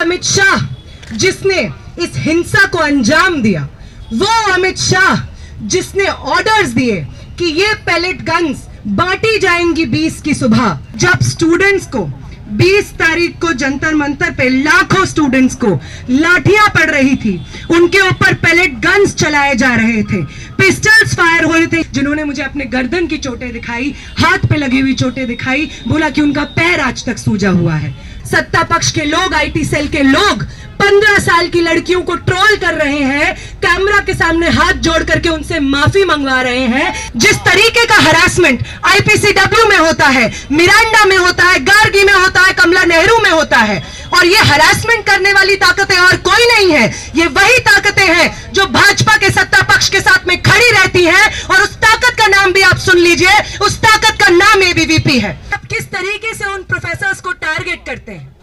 अमित शाह जिसने इस हिंसा को अंजाम दिया, वो अमित शाह जिसने ऑर्डर्स दिए कि ये पैलेट गन्स बांटी जाएंगी 20 की सुबह, जब स्टूडेंट्स को 20 तारीख को जंतर मंतर पे लाखों स्टूडेंट्स को लाठियां पड़ रही थी, उनके ऊपर पैलेट गन्स चलाए जा रहे थे, पिस्टल्स फायर हो रहे थे, जिन्होंने मुझे अपने गर्दन की चोटें दिखाई, हाथ पे लगी हुई चोटें दिखाई, बोला कि उनका पैर आज तक सूजा हुआ है। सत्ता पक्ष के लोग, आईटी सेल के लोग 15 साल की लड़कियों को ट्रोल कर रहे हैं, कैमरा के सामने हाथ जोड़ करके उनसे माफी मंगवा रहे हैं। जिस तरीके का हरासमेंट आईपीसीडब्ल्यू में होता है, मिरांडा में होता है, गार्गी में होता है, कमला नेहरू में होता है, और ये हरासमेंट करने वाली ताकतें और कोई नहीं है, ये वही ताकतें हैं जो भाजपा के सत्ता पक्ष के साथ में खड़ी रहती हैं, और उस ताकत का नाम भी आप सुन लीजिए, उस ताकत का नाम एबीवीपी है। अब किस तरीके से उन प्रोफेसर्स को टारगेट करते हैं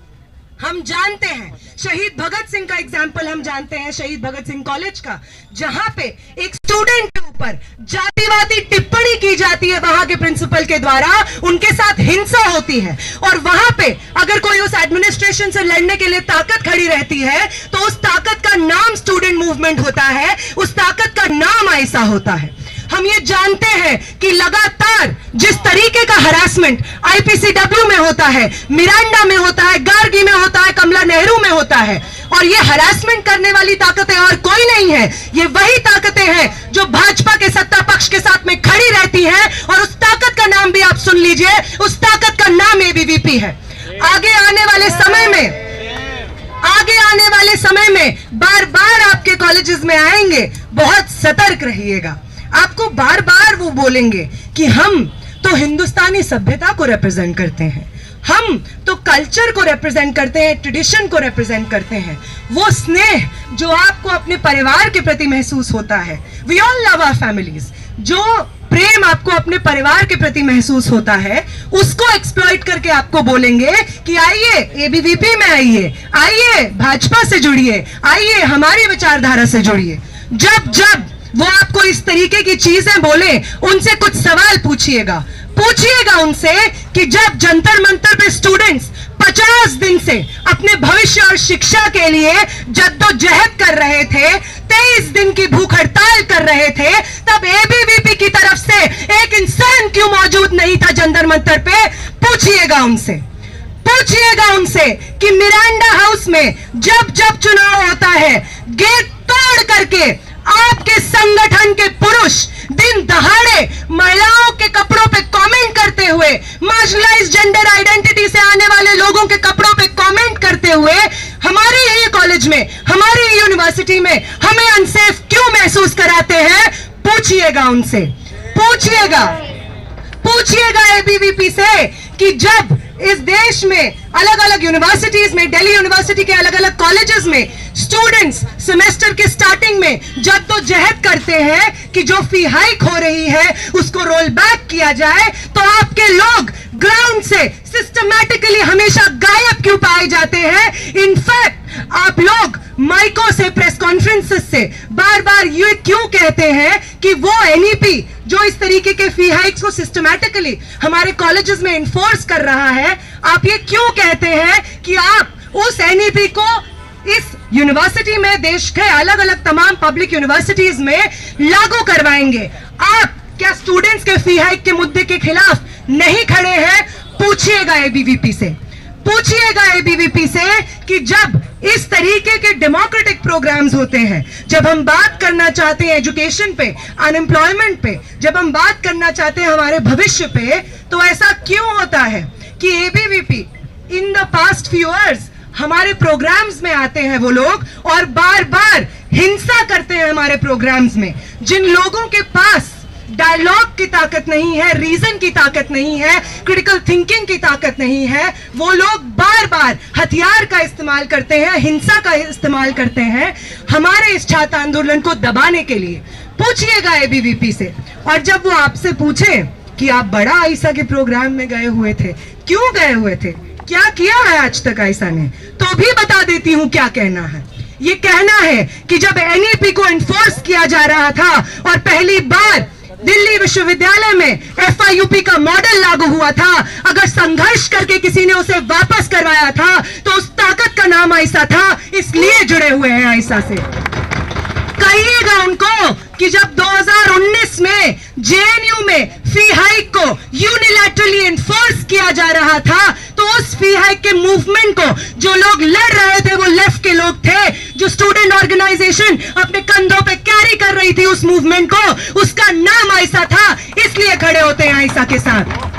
हम जानते हैं। शहीद भगत सिंह का एग्जाम्पल हम जानते हैं, शहीद भगत सिंह कॉलेज का, जहां पे एक स्टूडेंट के ऊपर जातिवादी टिप्पणी की जाती है वहां के प्रिंसिपल के द्वारा, उनके साथ हिंसा होती है, और वहां पे अगर कोई उस एडमिनिस्ट्रेशन से लड़ने के लिए ताकत खड़ी रहती है तो उस ताकत का नाम स्टूडेंट मूवमेंट होता है, उस ताकत का नाम आईसा होता है। हम ये जानते हैं कि लगातार जिस तरीके का हरासमेंट आईपीसीडब्ल्यू में होता है, मिरांडा में होता है, गार्गी में होता है, कमला नेहरू में होता है, और ये हरासमेंट करने वाली ताकतें और कोई नहीं है, ये वही ताकतें हैं जो भाजपा के सत्ता पक्ष के साथ में खड़ी रहती हैं, और उस ताकत का नाम भी आप सुन लीजिए, उस ताकत का नाम एबीवीपी है। आगे आने वाले समय में बार बार आपके कॉलेजेस में आएंगे, बहुत सतर्क रहिएगा। आपको बार बार वो बोलेंगे कि हम तो हिंदुस्तानी सभ्यता को रिप्रेजेंट करते हैं, हम तो कल्चर को रिप्रेजेंट करते हैं, ट्रेडिशन को रिप्रेजेंट करते हैं। वो स्नेह जो आपको अपने परिवार के प्रति महसूस होता है, we all love our families, जो प्रेम आपको अपने परिवार के प्रति महसूस होता है, उसको एक्सप्लॉइट करके आपको बोलेंगे कि आइए एबीवीपी में आइए भाजपा से जुड़िए, आइए हमारी विचारधारा से जुड़िए। जब वो आपको इस तरीके की चीजें बोले, उनसे कुछ सवाल पूछिएगा उनसे कि जब जंतर मंतर पे स्टूडेंट्स 50 दिन से अपने भविष्य और शिक्षा के लिए जद्दोजहद कर रहे थे, 23 दिन की भूख हड़ताल कर रहे थे, तब एबीवीपी की तरफ से एक इंसान क्यों मौजूद नहीं था जंतर मंतर पे? पूछिएगा उनसे कि मिरांडा हाउस में जब चुनाव होता है, गेट तोड़ करके आपके संगठन के पुरुष दिन दहाड़े महिलाओं के कपड़ों पे कमेंट करते हुए, मार्जिनलाइज्ड जेंडर आइडेंटिटी से आने वाले लोगों के कपड़ों पे कमेंट करते हुए हमारे ही कॉलेज में, हमारी यूनिवर्सिटी में हमें अनसेफ क्यों महसूस कराते हैं? पूछिएगा एबीवीपी से कि जब इस देश में अलग अलग यूनिवर्सिटीज में, दिल्ली यूनिवर्सिटी के अलग अलग कॉलेजेस में स्टूडेंट्स सेमेस्टर के स्टार्टिंग में जद्दोजहद करते हैं कि जो फी हाइक हो रही है उसको रोल बैक किया जाए, तो आपके लोग ग्राउंड से सिस्टमैटिकली हमेशा गायब क्यों पाए जाते हैं? इनफैक्ट आप लोग माइकों से, प्रेस कॉन्फ्रेंसेस से बार बार ये क्यों कहते हैं कि वो एनईपी जो इस तरीके के फी हाइक्स को सिस्टमैटिकली हमारे कॉलेजेस में इन्फोर्स कर रहा है, आप ये क्यों कहते हैं कि आप उस एनईपी को इस यूनिवर्सिटी में, देश के अलग अलग तमाम पब्लिक यूनिवर्सिटीज में लागू करवाएंगे? आप क्या स्टूडेंट्स के फी हाइक के मुद्दे के खिलाफ नहीं खड़े हैं? पूछिएगा एबीवीपी से कि जब इस तरीके के डेमोक्रेटिक प्रोग्राम्स होते हैं, जब हम बात करना चाहते हैं एजुकेशन पे, अनएम्प्लॉयमेंट पे, जब हम बात करना चाहते हैं हमारे भविष्य पे, तो ऐसा क्यों होता है कि ABVP in the past few years हमारे प्रोग्राम्स में आते हैं वो लोग और बार बार हिंसा करते हैं हमारे प्रोग्राम्स में? जिन लोगों के पास डायलॉग की ताकत नहीं है, रीजन की ताकत नहीं है, क्रिटिकल थिंकिंग की ताकत नहीं है, वो लोग बार बार हथियार का इस्तेमाल करते हैं, हिंसा का इस्तेमाल करते हैं हमारे इस छात्र आंदोलन को दबाने के लिए। पूछिएगा एबीवीपी से। और जब वो आपसे पूछे कि आप बड़ा आईसा के प्रोग्राम में गए हुए थे, क्यों गए हुए थे, क्या किया है आज तक आईसा ने, तो भी बता देती हूं क्या कहना है। ये कहना है कि जब एनईपी को एनफोर्स किया जा रहा था और पहली बार दिल्ली विश्वविद्यालय में FIUP का मॉडल लागू हुआ था, अगर संघर्ष करके किसी ने उसे वापस करवाया था तो उस ताकत का नाम आयशा था, इसलिए जुड़े हुए हैं आयशा से। कहिएगा उनको कि जब 2019 में JNU में फी हाइक को यूनिलैटरली एनफोर्स किया जा रहा था, तो उस फी हाइक के मूवमेंट को जो लोग लड़ रहे थे वो लेफ्ट के लोग थे। जो स्टूडेंट ऑर्गेनाइजेशन अपने कंधों पे कैरी कर रही थी उस मूवमेंट को, उसका नाम आयशा था, इसलिए खड़े होते हैं आयशा के साथ।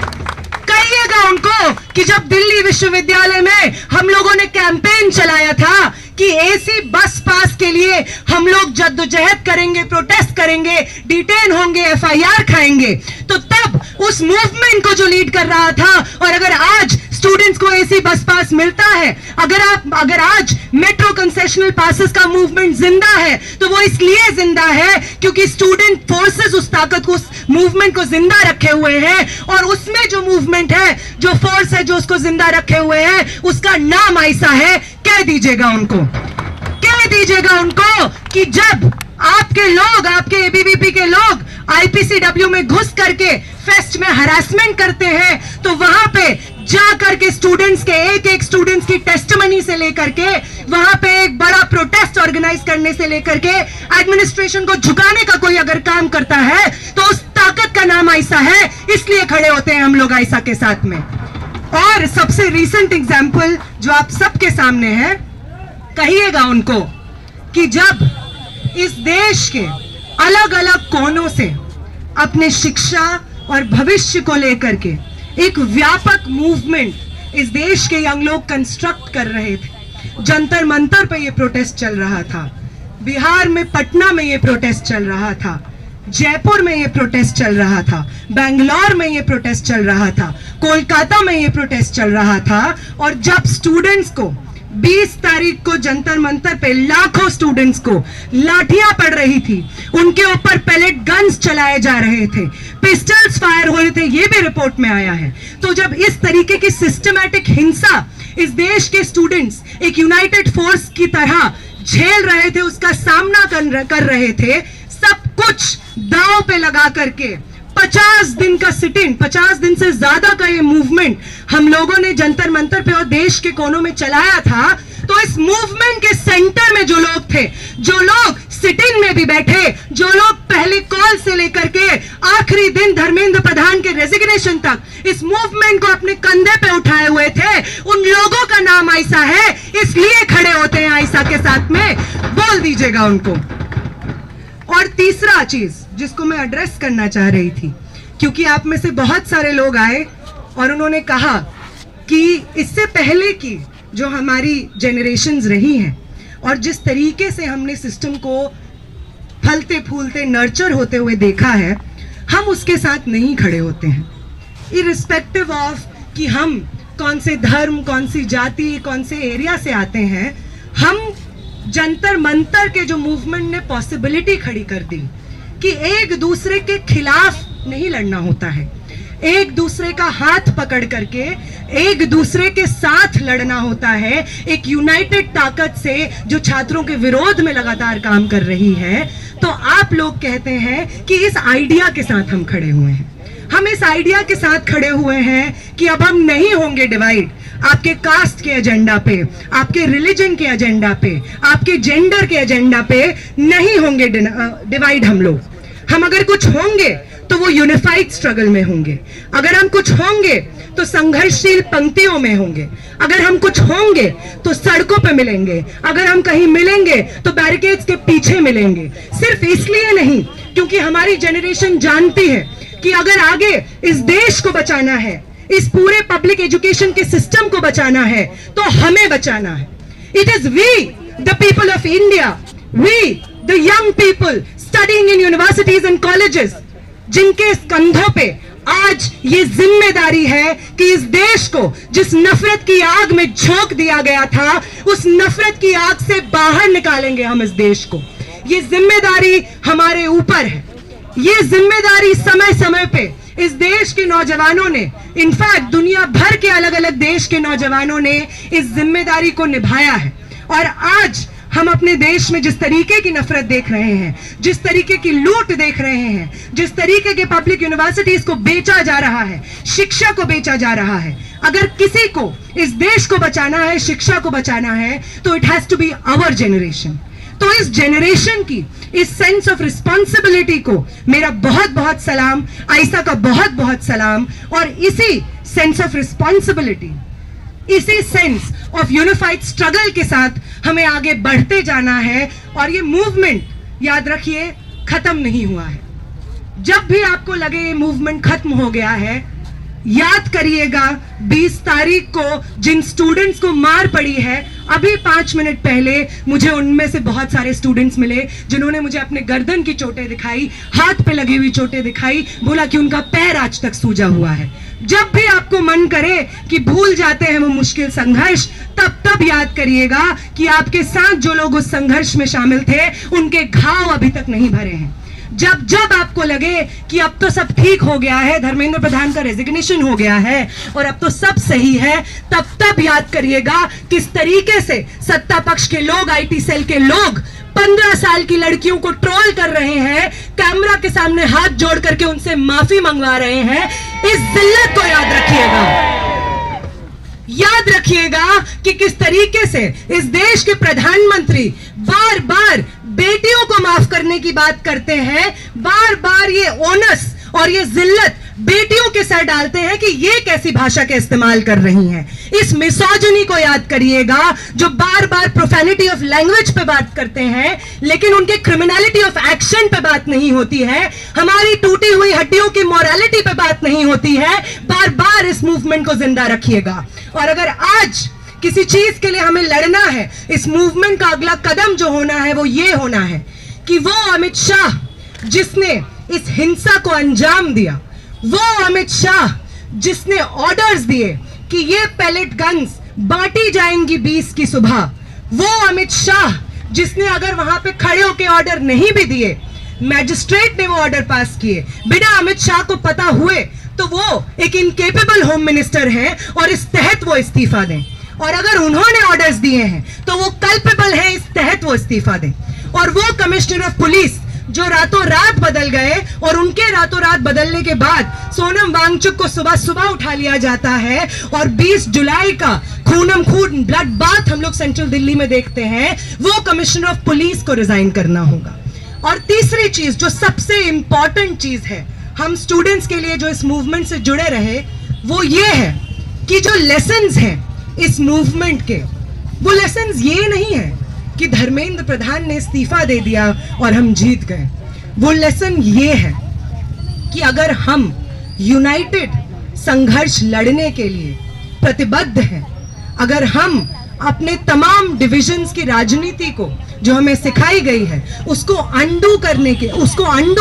कहिएगा उनको कि जब दिल्ली विश्वविद्यालय में हम लोगों ने कैंपेन चलाया था कि AC बस पास के लिए हम लोग जद्दोजहद करेंगे, प्रोटेस्ट करेंगे, डिटेन होंगे, FIR खाएंगे, तो तब उस मूवमेंट को जो लीड कर रहा था, और अगर आज स्टूडेंट्स को AC बस पास मिलता है, अगर आज मेट्रो कंसेशनल पासेस का मूवमेंट जिंदा है, तो वो इसलिए जिंदा है क्योंकि स्टूडेंट फोर्सेस उस ताकत को, उस मूवमेंट को जिंदा रखे हुए हैं, और उसमें जो मूवमेंट है, जो फोर्स है जो उसको जिंदा रखे हुए हैं, उसका नाम आयशा है। कह दीजिएगा उनको, कह दीजिएगा उनको कि जब आपके लोग, आपके ABVP के लोग IPCW में घुस करके फेस्ट में हरासमेंट करते हैं, तो वहां पे जाकर के स्टूडेंट्स के एक स्टूडेंट्स की टेस्टिमनी से लेकर के वहां पे एक बड़ा प्रोटेस्ट ऑर्गेनाइज करने से लेकर के एडमिनिस्ट्रेशन को झुकाने का कोई अगर काम करता है, तो उस ताकत का नाम आयशा है, इसलिए खड़े होते हैं हम लोग आयशा के साथ में। और सबसे रीसेंट एग्जाम्पल जो आप सबके सामने है, कहिएगा उनको कि जब इस देश के अलग अलग कोनों से अपने शिक्षा और भविष्य को लेकर के एक व्यापक मूवमेंट इस देश के यंग लोग कंस्ट्रक्ट कर रहे थे। जंतर मंतर पे ये प्रोटेस्ट चल रहा था, बिहार में पटना में ये प्रोटेस्ट चल रहा था, जयपुर में ये प्रोटेस्ट चल रहा था, बेंगलोर में ये प्रोटेस्ट चल रहा था, कोलकाता में ये प्रोटेस्ट चल रहा था। और जब स्टूडेंट्स को 20 तारीख को जंतर मंतर पे लाखों स्टूडेंट्स को लाठियां पड़ रही थी, उनके ऊपर पैलेट गन्स चलाए जा रहे थे, पिस्टल्स फायर हो रहे थे, ये भी रिपोर्ट में आया है। तो जब इस तरीके की सिस्टमैटिक हिंसा इस देश के स्टूडेंट्स एक यूनाइटेड फोर्स की तरह झेल रहे थे, उसका सामना कर रहे थे, सब कुछ दांव पे लगा करके 50 दिन का सिट इन, 50 दिन से ज्यादा का ये मूवमेंट हम लोगों ने जंतर मंतर पे और देश के कोनों में चलाया था। तो इस मूवमेंट के सेंटर में जो लोग थे, जो लोग सिट इन में भी बैठे, जो लोग पहले कॉल से लेकर के आखिरी दिन धर्मेंद्र प्रधान के रेजिग्नेशन तक इस मूवमेंट को अपने कंधे पे उठाए हुए थे, उन लोगों का नाम आयशा है, इसलिए खड़े होते हैं आयशा के साथ में। बोल दीजिएगा उनको। और तीसरा चीज जिसको मैं एड्रेस करना चाह रही थी, क्योंकि आप में से बहुत सारे लोग आए और उन्होंने कहा कि इससे पहले की जो हमारी जनरेशन्स रही हैं और जिस तरीके से हमने सिस्टम को फलते फूलते नर्चर होते हुए देखा है, हम उसके साथ नहीं खड़े होते हैं। इरिस्पेक्टिव ऑफ कि हम कौन से धर्म, कौन सी जाति, कौन से एरिया से आते हैं, हम जंतर मंतर के जो मूवमेंट ने पॉसिबिलिटी खड़ी कर दी कि एक दूसरे के खिलाफ नहीं लड़ना होता है, एक दूसरे का हाथ पकड़ करके एक दूसरे के साथ लड़ना होता है, एक यूनाइटेड ताकत से जो छात्रों के विरोध में लगातार काम कर रही है। तो आप लोग कहते हैं कि इस आइडिया के साथ हम खड़े हुए हैं, हम इस आइडिया के साथ खड़े हुए हैं कि अब हम नहीं होंगे डिवाइड आपके कास्ट के एजेंडा पे, आपके रिलीजन के एजेंडा पे, आपके जेंडर के एजेंडा पे नहीं होंगे डिवाइड हम लोग। हम अगर कुछ होंगे तो वो यूनिफाइड स्ट्रगल में होंगे, अगर हम कुछ होंगे तो संघर्षशील पंक्तियों में होंगे, अगर हम कुछ होंगे तो सड़कों पे मिलेंगे, अगर हम कहीं मिलेंगे तो बैरिकेड्स के पीछे मिलेंगे। सिर्फ इसलिए नहीं क्योंकि हमारी जनरेशन जानती है कि अगर आगे इस देश को बचाना है, इस पूरे पब्लिक एजुकेशन के सिस्टम को बचाना है, तो हमें बचाना है। It is we the people of India, we the young people studying in universities and colleges, जिनके कंधों पे आज ये जिम्मेदारी है कि इस देश को जिस नफरत की आग में झोंक दिया गया था, उस नफरत की आग से बाहर निकालेंगे हम इस देश को। ये जिम्मेदारी हमारे ऊपर है। ये जिम्मेदारी समय समय पे इस देश के नौजवानों ने, इनफैक्ट दुनिया भर के अलग अलग देश के नौजवानों ने इस जिम्मेदारी को निभाया है। और आज हम अपने देश में जिस तरीके की नफरत देख रहे हैं, जिस तरीके की लूट देख रहे हैं, जिस तरीके के पब्लिक यूनिवर्सिटीज को बेचा जा रहा है, शिक्षा को बेचा जा रहा है, अगर किसी को इस देश को बचाना है, शिक्षा को बचाना है, तो it has to be our generation. तो इस जेनरेशन की इस सेंस ऑफ रिस्पॉन्सिबिलिटी को मेरा बहुत बहुत सलाम, आयशा का बहुत बहुत सलाम। और इसी सेंस ऑफ रिस्पॉन्सिबिलिटी, इसी सेंस ऑफ यूनिफाइड स्ट्रगल के साथ हमें आगे बढ़ते जाना है। और ये मूवमेंट, याद रखिए, खत्म नहीं हुआ है। जब भी आपको लगे ये मूवमेंट खत्म हो गया है, याद करिएगा 20 तारीख को जिन स्टूडेंट्स को मार पड़ी है, अभी 5 मिनट पहले मुझे उनमें से बहुत सारे स्टूडेंट्स मिले जिन्होंने मुझे अपने गर्दन की चोटें दिखाई, हाथ पे लगी हुई चोटें दिखाई, बोला कि उनका पैर आज तक सूजा हुआ है। जब भी आपको मन करे कि भूल जाते हैं वो मुश्किल संघर्ष, तब याद करिएगा कि आपके साथ जो लोग उस संघर्ष में शामिल थे, उनके घाव अभी तक नहीं भरे हैं। जब आपको लगे कि अब तो सब ठीक हो गया है, धर्मेंद्र प्रधान का रेजिग्नेशन हो गया है और अब तो सब सही है, तब याद करिएगा किस तरीके से सत्ता पक्ष के लोग, आईटी सेल के लोग 15 साल की लड़कियों को ट्रोल कर रहे हैं, कैमरा के सामने हाथ जोड़ करके उनसे माफी मंगवा रहे हैं। इस जिल्लत को याद रखिएगा, याद रखिएगा कि किस तरीके से इस देश के प्रधानमंत्री बार बार बेटियों को माफ करने की बात करते हैं, बार बार ये ओनस और ये जिल्लत बेटियों के सर डालते हैं कि ये कैसी भाषा के इस्तेमाल कर रही हैं। इस मिसोजिनी को याद करिएगा, जो बार बार प्रोफेनिटी ऑफ लैंग्वेज पे बात करते हैं, लेकिन उनके क्रिमिनलिटी ऑफ एक्शन पे बात नहीं होती है, हमारी टूटी हुई हड्डियों की मोरालिटी पे बात नहीं होती है। बार बार इस मूवमेंट को जिंदा रखिएगा। और अगर आज किसी चीज के लिए हमें लड़ना है, इस मूवमेंट का अगला कदम जो होना है वो ये होना है कि वो अमित शाह जिसने इस हिंसा को अंजाम दिया, वो अमित शाह जिसने ऑर्डर्स दिए कि ये पैलेट गन्स बांटी जाएंगी 20 की सुबह, वो अमित शाह जिसने अगर वहां पे खड़े होकर ऑर्डर नहीं भी दिए, मैजिस्ट्रेट ने वो ऑर्डर पास किए बिना अमित शाह को पता हुए, तो वो एक इनकेपेबल होम मिनिस्टर हैं और इस तहत वो इस्तीफा दें। और अगर उन्होंने ऑर्डर्स दिए हैं तो वो कल्पेबल है, इस तहत वो इस्तीफा दें। और वो कमिश्नर ऑफ पुलिस जो रातों रात बदल गए और उनके रातों रात बदलने के बाद सोनम वांगचुक को सुबह सुबह उठा लिया जाता है और 20 जुलाई का खूनम खून ब्लड बाथ हम लोग सेंट्रल दिल्ली में देखते हैं, वो कमिश्नर ऑफ पुलिस को रिजाइन करना होगा। और तीसरी चीज जो सबसे इंपॉर्टेंट चीज है हम स्टूडेंट्स के लिए जो इस मूवमेंट से जुड़े रहे, वो ये है कि जो लेसन्स हैं इस मूवमेंट के, वो लेसन्स ये नहीं है कि धर्मेंद्र प्रधान ने इस्तीफा दे दिया और हम जीत गए। वो लेसन ये है कि अगर हम यूनाइटेड संघर्ष लड़ने के लिए प्रतिबद्ध हैं, अगर हम अपने तमाम डिविजन्स की राजनीति को जो हमें सिखाई गई है उसको अंडू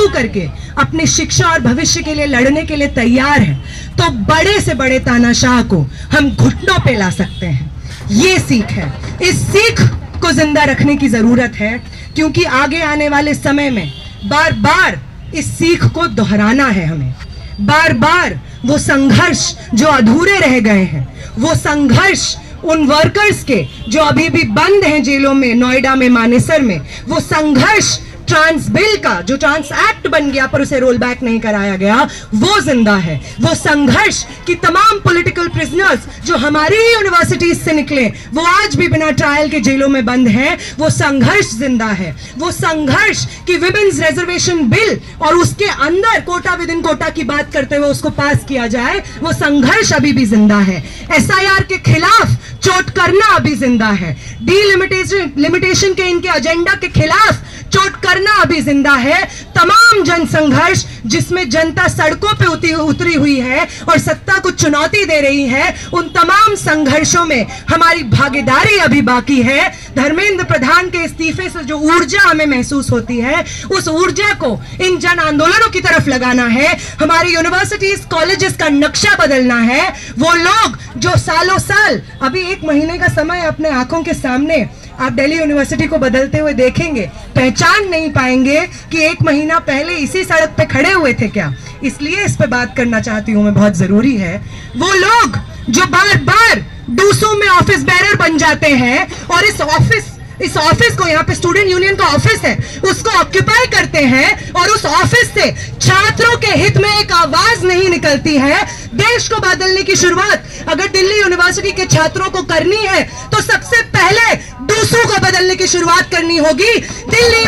करके अपने शिक्षा और भविष्य के लिए लड़ने के लिए तैयार हैं, तो बड़े से बड़े तानाशाह को हम घुटनों पे ला सकते हैं। ये सीख है, इस सीख को जिंदा रखने की जरूरत है, क्योंकि आगे आने वाले समय में बार बार इस सीख को दोहराना है हमें। बार बार वो संघर्ष जो अधूरे रह गए हैं, वो संघर्ष उन वर्कर्स के जो अभी भी बंद हैं जेलों में, नोएडा में, मानेसर में, वो संघर्ष ट्रांस बिल का जो ट्रांस एक्ट बन गया पर उसे रोल बैक नहीं कराया गया, वो जिंदा है। वो संघर्ष कि तमाम पॉलिटिकल प्रिजनर्स जो हमारी ही यूनिवर्सिटीज से निकले वो आज भी बिना ट्रायल के जेलों में बंद हैं, वो संघर्ष जिंदा है। वो संघर्ष कि विमेन्स रिजर्वेशन बिल और उसके अंदर कोटा विद इन कोटा की बात करते हुए उसको पास किया जाए, वो संघर्ष अभी भी जिंदा है। SIR के खिलाफ चोट करना अभी जिंदा है। डिलिमिटेशन के इनके एजेंडा के खिलाफ चोट करना अभी जिंदा है। तमाम जन संघर्ष जिसमें जनता सड़कों पे उतरी हुई है और सत्ता को चुनौती दे रही है, उन तमाम संघर्षों में हमारी भागीदारी अभी बाकी है। धर्मेंद्र प्रधान के इस्तीफे से जो ऊर्जा हमें महसूस होती है, उस ऊर्जा को इन जन आंदोलनों की तरफ लगाना है। हमारी यूनिवर्सिटीज कॉलेजेस का नक्शा बदलना है। वो लोग जो सालों साल, अभी 1 महीने का समय अपने आंखों के सामने आप दिल्ली यूनिवर्सिटी को बदलते हुए देखेंगे, पहचान नहीं पाएंगे कि 1 महीना पहले इसी सड़क पे खड़े हुए थे क्या। इसलिए इस पे बात करना चाहती हूं मैं, बहुत जरूरी है। वो लोग जो बार बार डूसों में ऑफिस बैरर बन जाते हैं और इस ऑफिस इस ऑफिस को, यहाँ पे स्टूडेंट यूनियन का ऑफिस है, उसको ऑक्यूपाई करते हैं और उस ऑफिस से छात्रों के हित में एक आवाज नहीं निकलती है। देश को बदलने की शुरुआत अगर दिल्ली यूनिवर्सिटी के छात्रों को करनी है तो सबसे पहले दूसरों को बदलने की शुरुआत करनी होगी। दिल्ली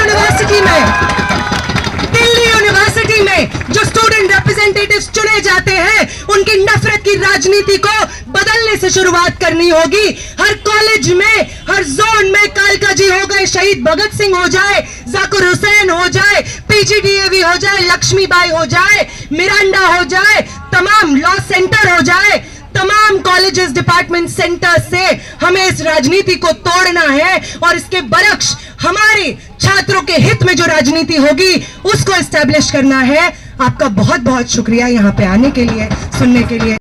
यूनिवर्सिटी में जो स्टूडेंट रिप्रेजेंटेटिव्स चुने जाते हैं, उनकी नफरत की राजनीति को बदलने से शुरुआत करनी होगी। हर कॉलेज में, हर जोन में कालका जी हो गए, शहीद भगत सिंह हो जाए, जाकिर हुसैन हो जाए, पीजीडीएवी हो जाए, लक्ष्मीबाई हो जाए, मिरांडा हो जाए, तमाम लॉ सेंटर हो जाए, तमाम कॉलेजेस, डिपार्टमेंट सेंटर से हमें इस राजनीति को तोड़ना है और इसके बरक्स हमारे छात्रों के हित में जो राजनीति होगी उसको एस्टैब्लिश करना है। आपका बहुत बहुत शुक्रिया यहाँ पे आने के लिए, सुनने के लिए।